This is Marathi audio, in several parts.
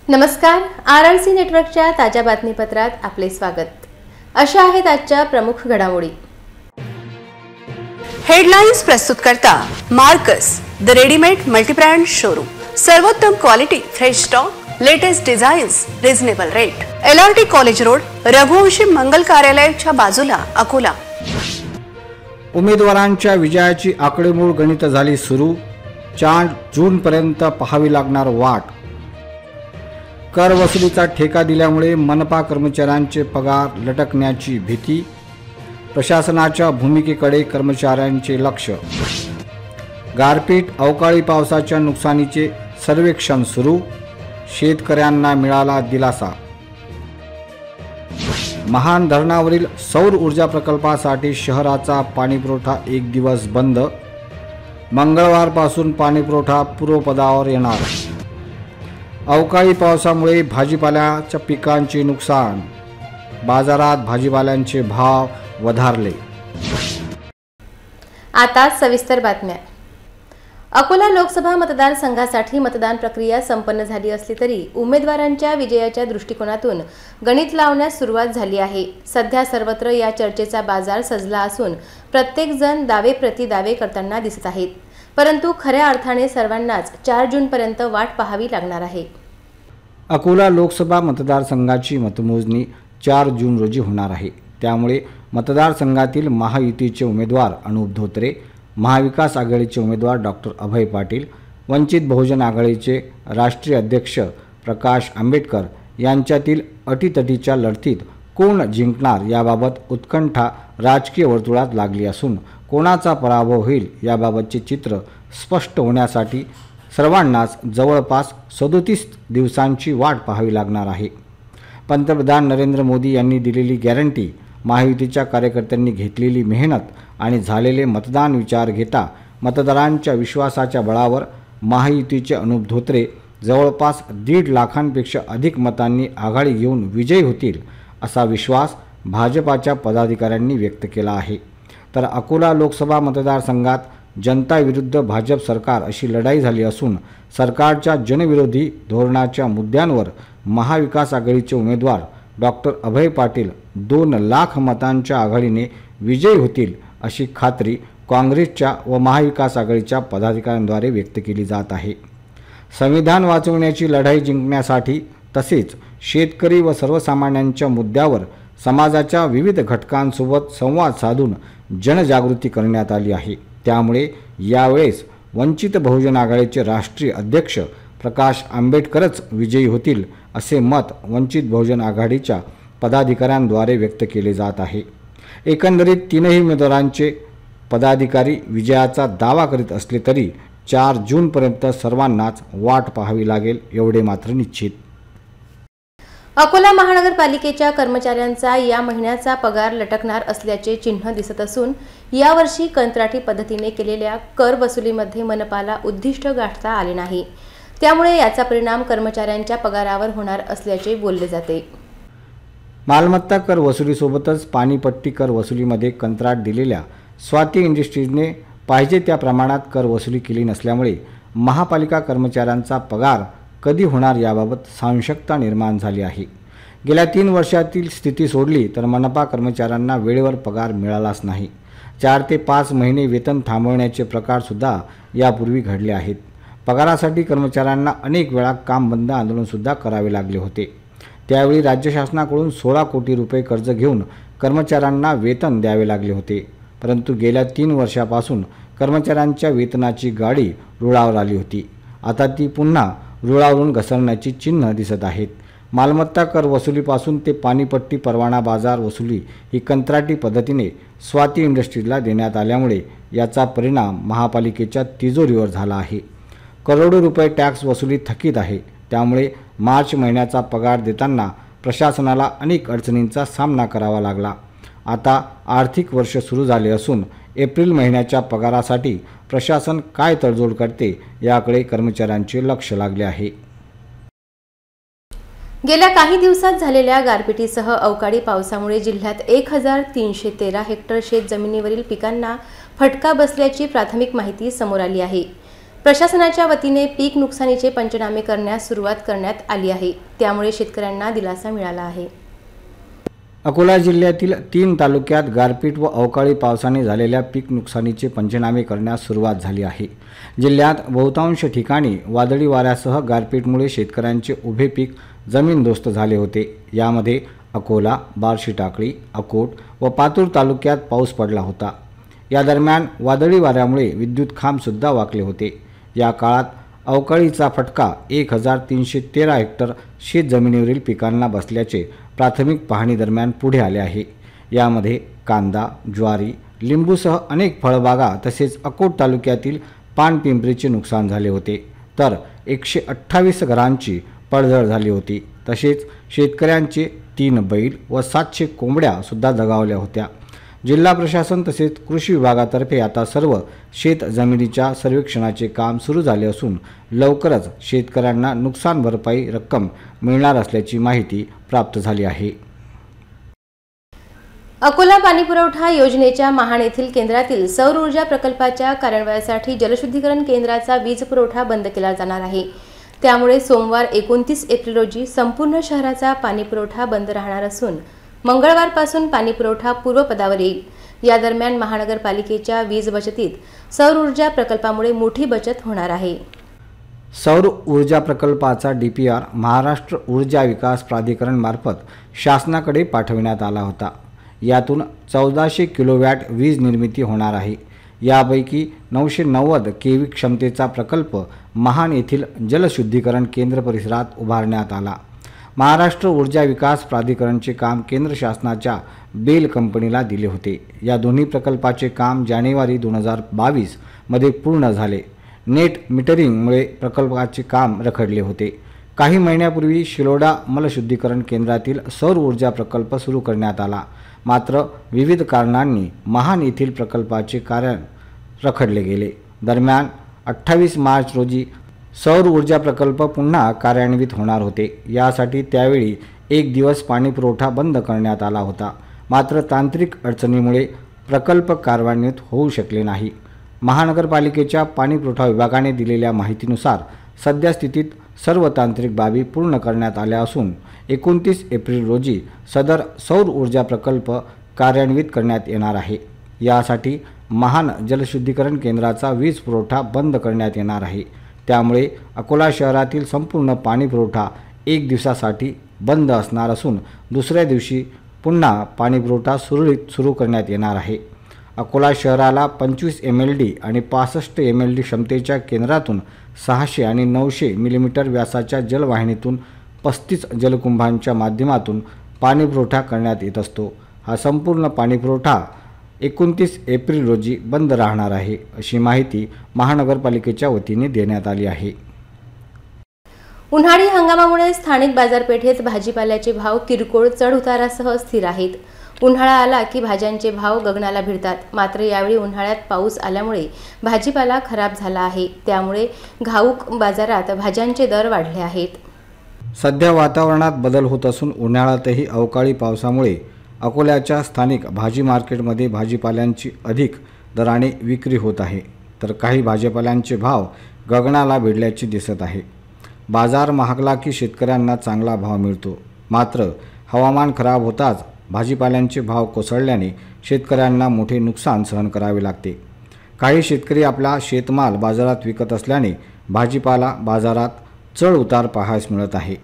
नमस्कार, RRC नेटवर्कच्या ताज्या बातमीपत्रात आपले स्वागत। अशा आहेत आजच्या प्रमुख घडामोडी। हेडलाइन्स प्रस्तुत करता Marcus the readymade multibrand showroom. सर्वोत्तम quality, fresh stock, latest designs, reasonable rate. LRT college road, Raghuvanshi Mangal कार्यालयाच्या बाजूला, अकोला। उमेदवारांच्या विजयाची आकडेमोड गणित झाली सुरू। 4 जून पर्यंत पाहावी लागणार वाट। कर वसुलीचा ठेका दिल्यामुळे मनपा कर्मचाऱ्यांचे पगार लटकण्याची भीती। प्रशासनाच्या भूमिकेकडे कर्मचाऱ्यांचे लक्ष। गारपीट अवकाळी पावसाच्या नुकसानीचे सर्वेक्षण सुरू। शेतकऱ्यांना मिळाला दिलासा। महान धरणावरील सौर ऊर्जा प्रकल्पासाठी शहराचा पाणीपुरवठा 1 दिवस बंद। मंगळवारपासून पाणीपुरवठा पूर्वपदावर येणार। अवकाळी पावसामुळे भाजीपाल्याच्या पिकांचे नुकसान। बाजारात भाजीपाल्यांचे भाव वधारले। आता सविस्तर बातम्या। अकोला लोकसभा मतदारसंघासाठी मतदान प्रक्रिया संपन्न झाली असली तरी उमेदवारांच्या विजयाच्या दृष्टिकोनातून गणित लावण्यास सुरुवात झाली आहे। सध्या सर्वत्र या चर्चेचा बाजार सजला असून प्रत्येक जण दावे प्रतिदावे करताना दिसत आहेत, परंतु खऱ्या अर्थाने सर्वांनाच 4 जून पर्यंत वाट पाहावी लागणार आहे। अकोला लोकसभा मतदारसंघाची मतमोजणी 4 जून रोजी होणार आहे। त्यामुळे मतदारसंघातील महायुतीचे उमेदवार अनुप धोत्रे, महाविकास आघाडीचे उमेदवार डॉक्टर अभय पाटील, वंचित बहुजन आघाडीचे राष्ट्रीय अध्यक्ष प्रकाश आंबेडकर यांच्यातील अटीतटीच्या लढतीत कोण जिंकणार याबाबत उत्कंठा राजकीय वर्तुळात लागली असून कोणाचा पराभव होईल याबाबतचे चित्र स्पष्ट होण्यासाठी सर्वांनाच जवळपास 37 दिवसांची वाट पाहावी लागणार आहे। पंतप्रधान नरेंद्र मोदी यांनी दिलेली गॅरंटी, महायुतीच्या कार्यकर्त्यांनी घेतलेली मेहनत आणि झालेले मतदान विचार घेता मतदारांच्या विश्वासाच्या बळावर महायुतीचे अनुप धोत्रे जवळपास 1.5 लाखांपेक्षा अधिक मतांनी आघाडी घेऊन विजयी होतील असा विश्वास भाजपाच्या पदाधिकाऱ्यांनी व्यक्त केला आहे। तर अकोला लोकसभा मतदारसंघात जनता विरुद्ध भाजप सरकार अशी लढाई झाली असून सरकारच्या जनविरोधी धोरणाच्या मुद्द्यांवर महाविकास आघाडीचे उमेदवार डॉक्टर अभय पाटील 2 लाख मतांच्या आघाडीने विजयी होतील अशी खात्री काँग्रेसच्या व महाविकास आघाडीच्या पदाधिकाऱ्यांद्वारे व्यक्त केली जात आहे। संविधान वाचवण्याची लढाई जिंकण्यासाठी तसेच शेतकरी व सर्वसामान्यांच्या मुद्द्यावर समाजाच्या विविध घटकांसोबत संवाद साधून जनजागृती करण्यात आली आहे। त्यामुळे यावेळेस वंचित बहुजन आघाडीचे राष्ट्रीय अध्यक्ष प्रकाश आंबेडकरच विजयी होतील असे मत वंचित बहुजन आघाडीच्या पदाधिकाऱ्यांद्वारे व्यक्त केले जात आहे। एकंदरीत तीनही उमेदवारांचे पदाधिकारी विजयाचा दावा करीत असले तरी 4 जूनपर्यंत सर्वांनाच वाट पाहावी लागेल एवढे मात्र निश्चित। अकोला महानगरपालिकेच्या कर्मचाऱ्यांचा या महिन्याचा पगार लटकणार असल्याचे चिन्ह दिसत असून यावर्षी कंत्राटी पद्धतीने केलेल्या कर वसुलीमध्ये मनपाला उद्दिष्ट गाठता आले नाही। त्यामुळे याचा परिणाम कर्मचाऱ्यांच्या पगारावर होणार असल्याचे बोलले जाते। मालमत्ता कर वसुलीसोबतच पाणीपट्टी कर वसुलीमध्ये कंत्राट दिलेल्या स्वाती इंडस्ट्रीजने पाहिजे त्या प्रमाणात कर वसुली केली नसल्यामुळे महापालिका कर्मचाऱ्यांचा पगार कधी होणार याबाबत साशंकता निर्माण झाली आहे। गेल्या 3 वर्षातील स्थिती सोडली तर मनपा कर्मचाऱ्यांना वेळेवर पगार मिळालाच नाही। 4 ते 5 महिने वेतन थांबवण्याचे प्रकार सुद्धा यापूर्वी घडले आहेत। पगारासाठी कर्मचाऱ्यांना अनेक वेळा काम बंद आंदोलन सुद्धा करावे लागले होते। त्यावेळी राज्य शासनाकडून 16 कोटी रुपये कर्ज घेऊन कर्मचाऱ्यांना वेतन द्यावे लागले होते, परंतु गेल्या 3 वर्षापासून कर्मचाऱ्यांच्या वेतनाची गाडी रुळावर आली होती। आता ती पुन्हा रुळावरून घसरण्याची चिन्ह दिसत आहेत। मालमत्ता कर वसुलीपासून ते पाणीपट्टी परवाना बाजार वसुली ही कंत्राटी पद्धतीने स्वाती इंडस्ट्रीजला देण्यात आल्यामुळे याचा परिणाम महापालिकेच्या तिजोरीवर झाला आहे। करोडो रुपये टॅक्स वसुली थकीत आहे। त्यामुळे मार्च महिन्याचा पगार देताना प्रशासनाला अनेक अडचणींचा सामना करावा लागला। आता आर्थिक वर्ष सुरू झाले असून एप्रिल महिन्याच्या पगारासाठी प्रशासन काय तडजोड करते याकडे कर्मचाऱ्यांचे लक्ष लागले आहे। गेल्या काही दिवसात झालेल्या गारपिटीसह अवकाळी पावसामुळे जिल्ह्यात 1313 हेक्टर शेत जमिनीवरील पिकांना फटका बसल्याची प्राथमिक माहिती समोर आली आहे। प्रशासनाच्या वतीने पीक नुकसानीचे पंचनामे करण्यास सुरुवात करण्यात आली आहे। त्यामुळे शेतकऱ्यांना दिलासा मिळाला आहे। अकोला जिल्ह्यातील 3 तालुक्यात गारपीट व अवकाळी पावसाने झालेल्या पीक नुकसानीचे पंचनामे करण्यास सुरुवात झाली आहे। जिल्ह्यात बहुतांश ठिकाणी वादळी वाऱ्यासह गारपीटमुळे शेतकऱ्यांचे उभे पीक जमीनदोस्त झाले होते। यामध्ये अकोला, बार्शी टाकळी, अकोट व पातूर तालुक्यात पाऊस पडला होता। या दरम्यान वादळी वाऱ्यामुळे विद्युत खांब सुद्धा वाकले होते। या काळात अवकाळीचा फटका 1313 हेक्टर शेत जमिनीवरील पिकांना बसल्याचे प्राथमिक पाहणी दरम्यान पुढे आले आहे। यामध्ये कांदा, ज्वारी, लिंबूसह अनेक फळबागा तसेच अकोट तालुक्यातील पानपिंपरीचे नुकसान झाले होते, तर 128 घरांची पडझड झाली होती। तसेच शेतकऱ्यांचे 3 बैल व 700 कोंबड्या सुद्धा दगावल्या होत्या। जिल्हा प्रशासन तसेच कृषी विभागातर्फे आता सर्व शेत जमिनीच्या सर्वेक्षणाचे काम सुरू झाले असून लवकरच शेतकऱ्यांना नुकसान भरपाई रक्कम मिळणार असल्याची माहिती प्राप्त झाली आहे। अकोला पाणीपुरवठा योजनेच्या महान येथील केंद्रातील सौर ऊर्जा प्रकल्पाच्या कार्यान्वयनासाठी जलशुद्धीकरण केंद्राचा वीज पुरवठा बंद केला जाणार आहे। त्यामुळे सोमवार 29 एप्रिल रोजी संपूर्ण शहराचा पाणीपुरवठा बंद राहणार असून मंगळवारपासून पाणीपुरवठा पूर्वपदावर येईल। या दरम्यान महानगरपालिकेच्या वीज बचतीत सौर ऊर्जा प्रकल्पामुळे मोठी बचत होणार आहे। सौर ऊर्जा प्रकल्पाचा DPR महाराष्ट्र ऊर्जा विकास प्राधिकरण मार्फत शासनाकडे पाठविण्यात आला होता। यातून 1400 किलोवॅट वीज निर्मिती होणार आहे। यापैकी 990 केव्ही क्षमतेचा प्रकल्प महान येथील जलशुद्धीकरण केंद्र परिसरात उभारण्यात आला। महाराष्ट्र ऊर्जा विकास प्राधिकरणचे काम केंद्र शासनाच्या बेल कंपनीला दिले होते। या दोन्ही प्रकल्पाचे काम जानेवारी 2022 मध्ये पूर्ण झाले। नेट मीटरिंगमुळे प्रकल्पाचे काम रखडले होते। काही महिन्यापूर्वी शिलोडा मलशुद्धीकरण केंद्रातील सौर ऊर्जा प्रकल्प सुरू करण्यात आला, मात्र विविध कारणांनी महान येथील प्रकल्पाचे कार्य रखडले गेले। दरम्यान 28 मार्च रोजी सौर ऊर्जा प्रकल्प पुन्हा कार्यान्वित होणार होते। यासाठी त्यावेळी 1 दिवस पाणीपुरवठा बंद करण्यात आला होता, मात्र तांत्रिक अडचणीमुळे प्रकल्प कार्यान्वित होऊ शकले नाही। महानगरपालिकेच्या पाणीपुरवठा विभागाने दिलेल्या माहितीनुसार सध्या स्थितीत सर्व तांत्रिक बाबी पूर्ण करण्यात आल्या असून 29 एप्रिल रोजी सदर सौर ऊर्जा प्रकल्प कार्यान्वित करण्यात येणार आहे। यासाठी महान जलशुद्धीकरण केंद्राचा वीज पुरवठा बंद करण्यात येणार आहे। त्यामुळे अकोला शहरातील संपूर्ण पाणीपुरवठा 1 दिवसासाठी बंद असणार असून दुसऱ्या दिवशी पुन्हा पाणीपुरवठा सुरळीत सुरू करण्यात येणार आहे। अकोला शहराला 25 MLD आणि 65 MLD क्षमतेच्या केंद्रातून 600 आणि 900 मिलीमीटर व्यासाच्या जलवाहिनीतून 35 जलकुंभांच्या माध्यमातून पाणीपुरवठा करण्यात येत असतो। हा संपूर्ण पाणीपुरवठा 29 एप्रिल रोजी बंद राहणार आहे, अशी माहिती महानगरपालिकेच्या वतीने देण्यात आली आहे। उन्हाळी हंगामामुळे स्थानिक बाजारपेठेत भाजीपाल्याचे भाव किरकोळ चढ-उतारासह स्थिर आहेत। उन्हाळा आला की भाज्यांचे भाव गगनाला भिडतात, मात्र यावेळी उन्हाळ्यात पाऊस आल्यामुळे भाजीपाला खराब झाला आहे। त्यामुळे घाऊक बाजारात भाज्यांचे दर वाढले आहेत। सध्या वातावरणात बदल होत असून उन्हाळ्यातही अवकाळी पावसामुळे अकोल्याच्या स्थानिक भाजी मार्केटमध्ये भाजीपाल्यांची अधिक दराने विक्री होत आहे, तर काही भाजीपाल्यांचे भाव गगनाला भिडल्याचे दिसत आहे। बाजार महागला की शेतकऱ्यांना चांगला भाव मिळतो, मात्र हवामान खराब होताच भाजीपाल्यांचे भाव कोसळल्याने शेतकऱ्यांना मोठे नुकसान सहन करावे लागते। काही शेतकरी आपला शेतमाल बाजारात विकत असल्याने भाजीपाला बाजारात चढ उतार पाहायला मिळत आहे।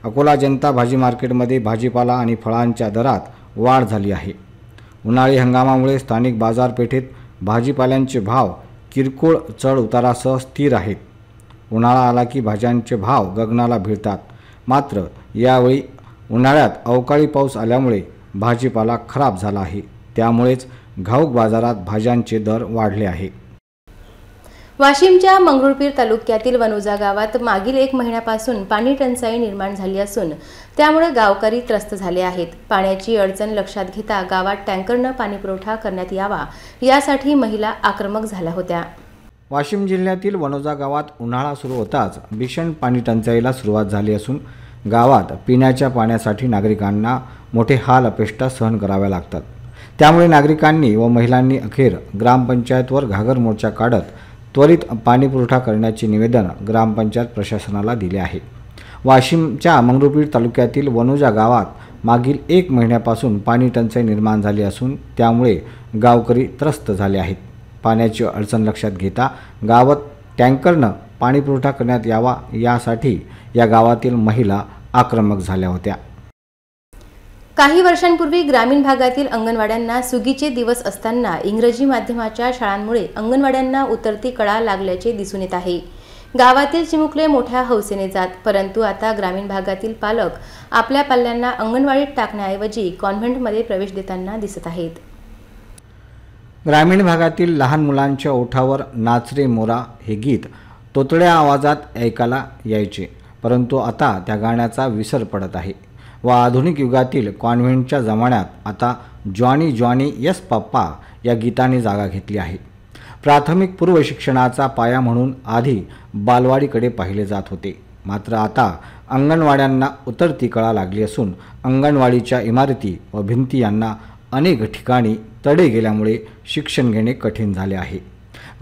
अकोला जनता भाजी मार्केटमध्ये भाजीपाला आणि फळांच्या दरात वाढ झाली आहे। उन्हाळी हंगामामुळे स्थानिक बाजारपेठेत भाजीपाल्यांचे भाव किरकोळ चढ उतारासह स्थिर आहेत। उन्हाळा आला की भाज्यांचे भाव गगनाला भिडतात, मात्र यावेळी उन्हाळ्यात अवकाळी पाऊस आल्यामुळे भाजीपाला खराब झाला आहे। त्यामुळेच घाऊक बाजारात भाज्यांचे दर वाढले आहे। वाशिमच्या मंगरुळपीर तालुक्यातील वनुजा गावात मागील 1 महिन्यापासून पाणी टंचाई निर्माण झाली असून त्यामुळे गावकरी त्रस्त झाले आहेत। पाण्याची अडचण लक्षात घेता गावात टँकरनं पाणी पुरवठा करण्यात यावा यासाठी महिला आक्रमक झाल्या होत्या। वाशिम जिल्ह्यातील वनुजा गावात उन्हाळा सुरू होताच भीषण पाणी टंचाईला सुरुवात झाली असून गावात पिण्याच्या पाण्यासाठी नागरिकांना मोठे हाल अपेष्टा सहन कराव्या लागतात। त्यामुळे नागरिकांनी व महिलांनी अखेर ग्रामपंचायतवर घागर मोर्चा काढत त्वरित पाणीपुरवठा करण्याचे निवेदन ग्रामपंचायत प्रशासनाला दिले आहे। वाशिमच्या मंगरुळपीर तालुक्यातील वनोजा गावात मागील 1 महिन्यापासून पाणी टंचाई निर्माण झाली असून त्यामुळे गावकरी त्रस्त झाले आहेत। पाण्याची अडचण लक्षात घेता गावात टँकरनं पाणीपुरवठा करण्यात यावा यासाठी या गावातील महिला आक्रमक झाल्या होत्या। काही वर्षांपूर्वी ग्रामीण भागातील अंगणवाड्यांना सुगीचे दिवस असताना इंग्रजी माध्यमाच्या शाळांमुळे अंगणवाड्यांना उतरती कळा लागल्याचे दिसून येत आहे। गावातील चिमुकले मोठ्या हौसेने जात, परंतु आता ग्रामीण भागातील पालक आपल्या पाल्यांना अंगणवाडीत टाकण्याऐवजी कॉन्व्हेंटमध्ये प्रवेश देताना दिसत आहेत। ग्रामीण भागातील लहान मुलांच्या ओठावर नाच रे मोरा हे गीत तोतड्या आवाजात ऐकायला यायचे, परंतु आता त्या गाण्याचा विसर पडत आहे व आधुनिक युगातील कॉन्व्हेंटच्या जमान्यात आता जॉनी जॉनी यस पप्पा या गीताने जागा घेतली आहे। प्राथमिक पूर्व शिक्षणाचा पाया म्हणून आधी बालवाडीकडे पाहिले जात होते, मात्र आता अंगणवाड्यांना उतरती कळा लागली असून अंगणवाडीच्या इमारती व भिंती यांना अनेक ठिकाणी तडे गेल्यामुळे शिक्षण घेणे कठीण झाले आहे।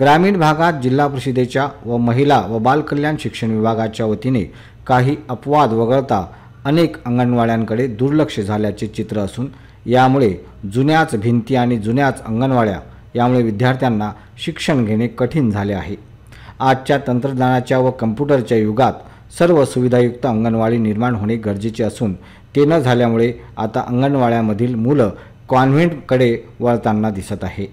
ग्रामीण भागात जिल्हा परिषदेच्या व महिला व बालकल्याण शिक्षण विभागाच्या वतीने काही अपवाद वगळता अनेक अंगणवाड्यांकडे दुर्लक्ष झाल्याचे चित्र असून यामुळे जुन्याच भिंती आणि जुन्याच अंगणवाड्या यामुळे विद्यार्थ्यांना शिक्षण घेणे कठीण झाले आहे। आजच्या तंत्रज्ञानाच्या व कम्प्युटरच्या युगात सर्व सुविधायुक्त अंगणवाडी निर्माण होणे गरजेचे असून ते न झाल्यामुळे आता अंगणवाड्यामधील मुलं कॉन्व्हेंटकडे वळताना दिसत आहे।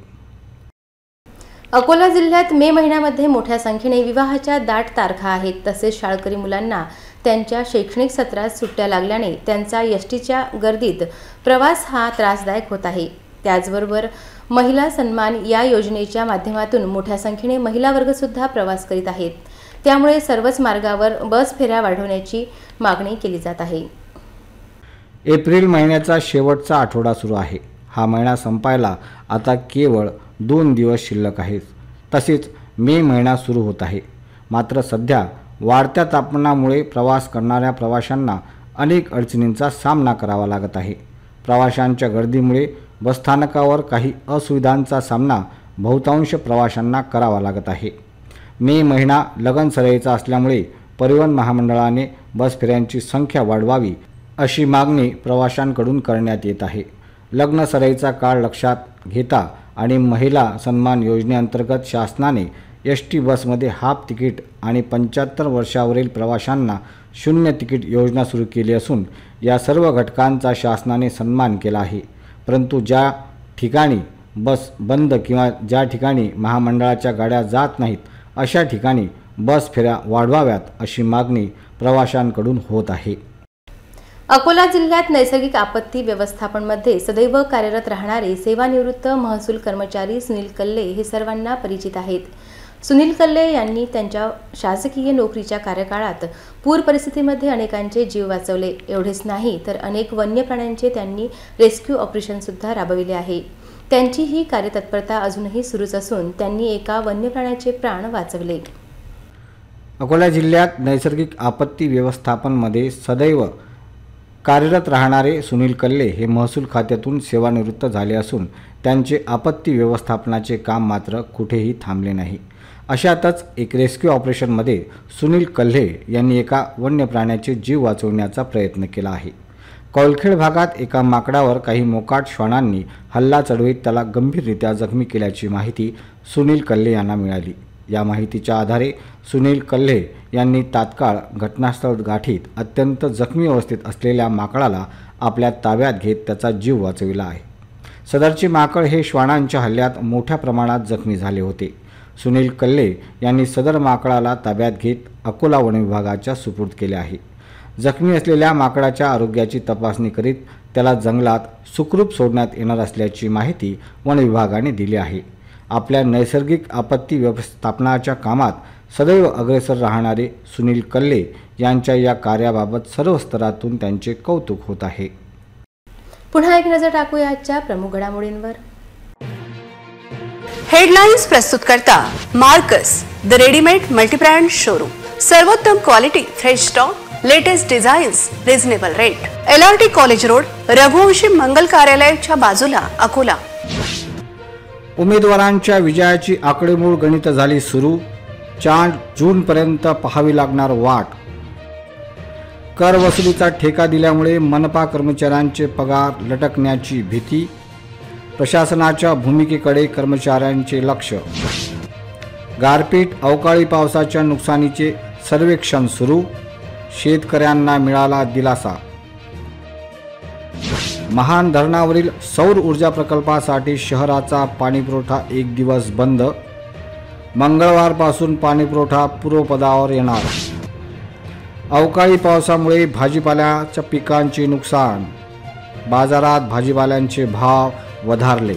अकोला जिल्ह्यात मे महिन्यामध्ये मोठ्या संख्येने विवाहाच्या दाट तारखा आहेत। तसेच शाळकरी मुलांना त्यांच्या शैक्षणिक सत्रात सुट्ट्या लागल्याने त्यांचा एसटीच्या गर्दीत प्रवास हा त्रासदायक होत आहे। त्याचबरोबर महिला सन्मान या योजनेच्या माध्यमातून मोठ्या संख्येने महिला वर्ग सुद्धा प्रवास करीत आहेत। त्यामुळे सर्वच मार्गावर बस फेऱ्या वाढवण्याची मागणी केली जात आहे। एप्रिल महिन्याचा शेवटचा आठवडा सुरू आहे। हा महिना संपायला आता केवळ 2 दिवस शिल्लक आहेत। तसेच मे महिना सुरू होत आहे, मात्र सध्या वाढत्या तापमानामुळे प्रवास करणाऱ्या प्रवाशांना अनेक अडचणींचा सामना करावा लागत आहे। प्रवाशांच्या गर्दीमुळे बसस्थानकावर काही असुविधांचा सामना बहुतांश प्रवाशांना करावा लागत आहे। मे महिना लगनसराईचा असल्यामुळे परिवहन महामंडळाने बस फेऱ्यांची संख्या वाढवावी अशी मागणी प्रवाशांकडून करण्यात येत आहे। लग्नसराईचा काळ लक्षात घेता आणि महिला सन्मान योजनेअंतर्गत शासनाने एसटी बसमध्ये हाफ तिकीट आणि 75 वर्षावरील प्रवाशांना 0 तिकीट योजना सुरू केली असून या सर्व घटकांचा शासनाने सन्मान केला आहे। परंतु ज्या ठिकाणी बस बंद किंवा ज्या ठिकाणी महामंडळाच्या गाड्या जात नाहीत अशा ठिकाणी बस फेऱ्या वाढवाव्यात अशी मागणी प्रवाशांकडून होत आहे। अकोला जिल्ह्यात नैसर्गिक आपत्ती व्यवस्थापनमध्ये सदैव कार्यरत राहणारे सेवानिवृत्त महसूल कर्मचारी सुनील कल्ले हे सर्वांना परिचित आहेत। सुनील कल्ले यांनी त्यांच्या शासकीय नोकरीच्या कार्यकाळात पूर परिस्थितीमध्ये अनेकांचे जीव वाचवले। एवढेच नाही तर अनेक वन्य प्राण्यांचे त्यांनी रेस्क्यू ऑपरेशन सुद्धा राबविले आहे। त्यांची ही कार्यतत्परता अजूनही सुरूच असून त्यांनी एका वन्य प्राण्याचे प्राण वाचवले। अकोला जिल्ह्यात नैसर्गिक आपत्ती व्यवस्थापनमध्ये सदैव कार्यरत राहणारे सुनील कल्ले हे महसूल खात्यातून सेवानिवृत्त झाले असून त्यांचे आपत्ती व्यवस्थापनाचे काम मात्र कुठेही थांबले नाही। अशातच एक रेस्क्यू ऑपरेशनमध्ये सुनील कल्ले यांनी एका वन्य प्राण्याचे जीव वाचवण्याचा प्रयत्न केला आहे। कौलखेड भागात एका माकडावर काही मोकाट श्वानांनी हल्ला चढवीत त्याला गंभीररित्या जखमी केल्याची माहिती सुनील कल्ले यांना मिळाली। या माहितीच्या आधारे सुनील कल्ले यांनी तात्काळ घटनास्थळ गाठीत अत्यंत जखमी अवस्थेत असलेल्या माकडाला आपल्या ताब्यात घेत त्याचा जीव वाचविला आहे। सदरचे माकड हे श्वानांच्या हल्ल्यात मोठ्या प्रमाणात जखमी झाले होते। सुनील कल्ले यांनी सदर माकडाला ताब्यात घेत अकोला वन विभागाच्या सुपूर्द केले आहे। जखमी असलेल्या माकडाच्या आरोग्याची तपासणी करीत त्याला जंगलात सुखरूप सोडण्यात येणार असल्याची माहिती वन विभागाने दिली आहे। आपल्या नैसर्गिक आपत्ती व्यवस्थापनाच्या कामात सदैव अग्रेसर राहणारे सुनील कल्ले यांच्या या कार्याबाबत सर्व स्तरातून त्यांचे कौतुक होत आहे। पुन्हा एक नजर टाकूया आजच्या प्रमुख घडामोडींवर। हेडलाइन्स प्रस्तुत करता Marcus the readymade multibrand showroom. सर्वोत्तम quality, fresh stock, latest designs, reasonable rate. LRT college road, Raghuvanshi Mangal कार्यालयाच्या बाजूला, अकोला। उमेदवारांच्या विजयाची आकडेमोड गणित झाली सुरू. 4 जूनपर्यंत पाहावी लागणार वाट. कर वसुलीचा ठेका दिल्यामुळे मनपा कर्मचाऱ्यांचे पगार लटकण्याची भीती. प्रशासनाच्या भूमिकेकडे कर्मचाऱ्यांचे लक्ष. गारपीट अवकाळी पावसाच्या नुकसानीचे सर्वेक्षण सुरू. शेतकऱ्यांना मिळाला दिलासा. महान धरणावरील सौर ऊर्जा प्रकल्पासाठी शहराचा पाणीपुरवठा 1 दिवस बंद. मंगळवारपासून पाणीपुरवठा पूर्वपदावर येणार. अवकाळी पावसामुळे भाजीपाल्याच्या पिकांचे नुकसान. बाजारात भाजीपाल्यांचे भाव वधारले.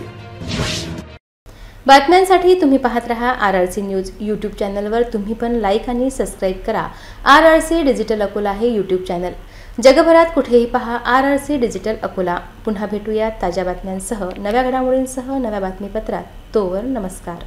बातम्यांसाठी तुम्ही पाहत रहा RRC न्यूज. यूट्यूब चॅनलवर तुम्ही पण लाईक आणि सबस्क्राईब करा. RRC डिजिटल अकोला हे यूट्यूब चॅनल. जगभरात कुठेही पहा RRC डिजिटल अकोला. पुन्हा भेटूया ताज्या बातम्यांसह, नव्या घडामोडींसह, नव्या बातमीपत्रात. तोवर नमस्कार.